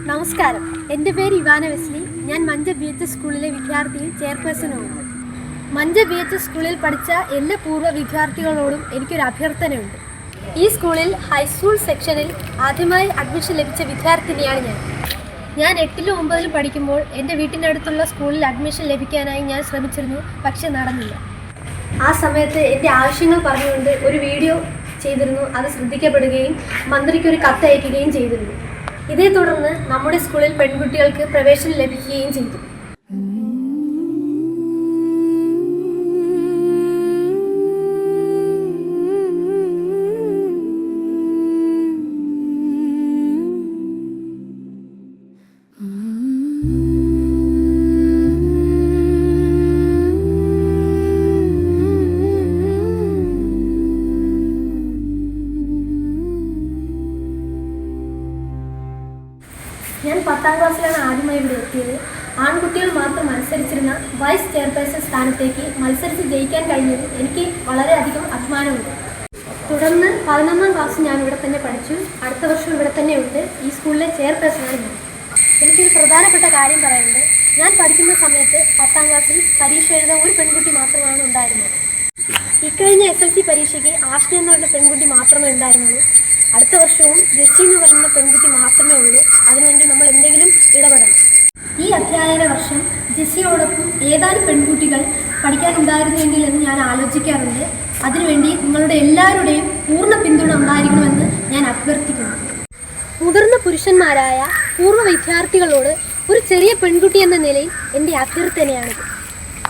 നമസ്കാരം, എൻ്റെ പേര് ഇവാന വെസ്ലി. ഞാൻ മഞ്ച BHS സ്കൂളിലെ വിദ്യാർത്ഥിയും ചെയർപേഴ്സണുമാണ്. മഞ്ച BHS സ്കൂളിൽ പഠിച്ച എല്ലാ പൂർവ്വ വിദ്യാർത്ഥികളോടും എനിക്കൊരു അഭ്യർത്ഥനയുണ്ട്. ഈ സ്കൂളിൽ ഹൈസ്കൂൾ സെക്ഷനിൽ ആദ്യമായി അഡ്മിഷൻ ലഭിച്ച വിദ്യാർത്ഥിനിയാണ് ഞാൻ 8ലും 9ലും പഠിക്കുമ്പോൾ എൻ്റെ വീട്ടിനടുത്തുള്ള സ്കൂളിൽ അഡ്മിഷൻ ലഭിക്കാനായി ഞാൻ ശ്രമിച്ചിരുന്നു, പക്ഷെ നടന്നില്ല. ആ സമയത്ത് എൻ്റെ ആവശ്യങ്ങൾ പറഞ്ഞുകൊണ്ട് ഒരു വീഡിയോ ചെയ്തിരുന്നു. അത് ശ്രദ്ധിക്കപ്പെടുകയും മന്ത്രിക്കൊരു കത്തയക്കുകയും ചെയ്തിരുന്നു. ഇതേ തുടർന്ന് നമ്മുടെ സ്കൂളിൽ പെൺകുട്ടികൾക്ക് പ്രവേശനം ലഭിക്കുകയും ചെയ്തു. ഞാൻ 10ാം ക്ലാസ്സിലാണ് ആദ്യമായി ഇവിടെ എത്തിയത്. ആൺകുട്ടികൾ മാത്രം മത്സരിച്ചിരുന്ന വൈസ് ചെയർപേഴ്സൺ സ്ഥാനത്തേക്ക് മത്സരിച്ച് ജയിക്കാൻ കഴിഞ്ഞത് എനിക്ക് വളരെയധികം അഭിമാനമുണ്ട്. തുടർന്ന് 11ാം ക്ലാസ് ഞാൻ ഇവിടെ തന്നെ പഠിച്ചു. അടുത്ത വർഷം ഇവിടെ തന്നെ ഉണ്ട്. ഈ സ്കൂളിലെ ചെയർപേഴ്സണാണ് ഞാൻ. എനിക്കൊരു പ്രധാനപ്പെട്ട കാര്യം പറയാനുണ്ട്. ഞാൻ പഠിക്കുന്ന സമയത്ത് 10ാം ക്ലാസ്സിൽ പരീക്ഷ എഴുതാൻ ഒരു പെൺകുട്ടി മാത്രമാണ് ഉണ്ടായിരുന്നത്. ഇക്കഴിഞ്ഞ SLC പരീക്ഷയ്ക്ക് ആഷ്ന എന്ന് പറഞ്ഞ പെൺകുട്ടി മാത്രമേ ഉണ്ടായിരുന്നുള്ളൂ. അടുത്ത വർഷവും ജെസ്സി എന്ന് പറയുന്ന പെൺകുട്ടി മാത്രമേ ഉള്ളൂ. അതിനുവേണ്ടി നമ്മൾ എന്തെങ്കിലും ഇടപെടണം. ഈ അധ്യയന വർഷം ജെസ്സിയോടൊപ്പം ഏതാനും പെൺകുട്ടികൾ പഠിക്കാനുണ്ടായിരുന്നെങ്കിൽ എന്ന് ഞാൻ ആലോചിക്കാറുണ്ട്. അതിനുവേണ്ടി നിങ്ങളുടെ എല്ലാവരുടെയും പൂർണ്ണ പിന്തുണ ഉണ്ടായിരിക്കണമെന്ന് ഞാൻ അഭ്യർത്ഥിക്കുന്നു. മുതിർന്ന പുരുഷന്മാരായ പൂർവ്വ വിദ്യാർത്ഥികളോട് ഒരു ചെറിയ പെൺകുട്ടി എന്ന നിലയിൽ എൻ്റെ അഭ്യർത്ഥനയാണിത്.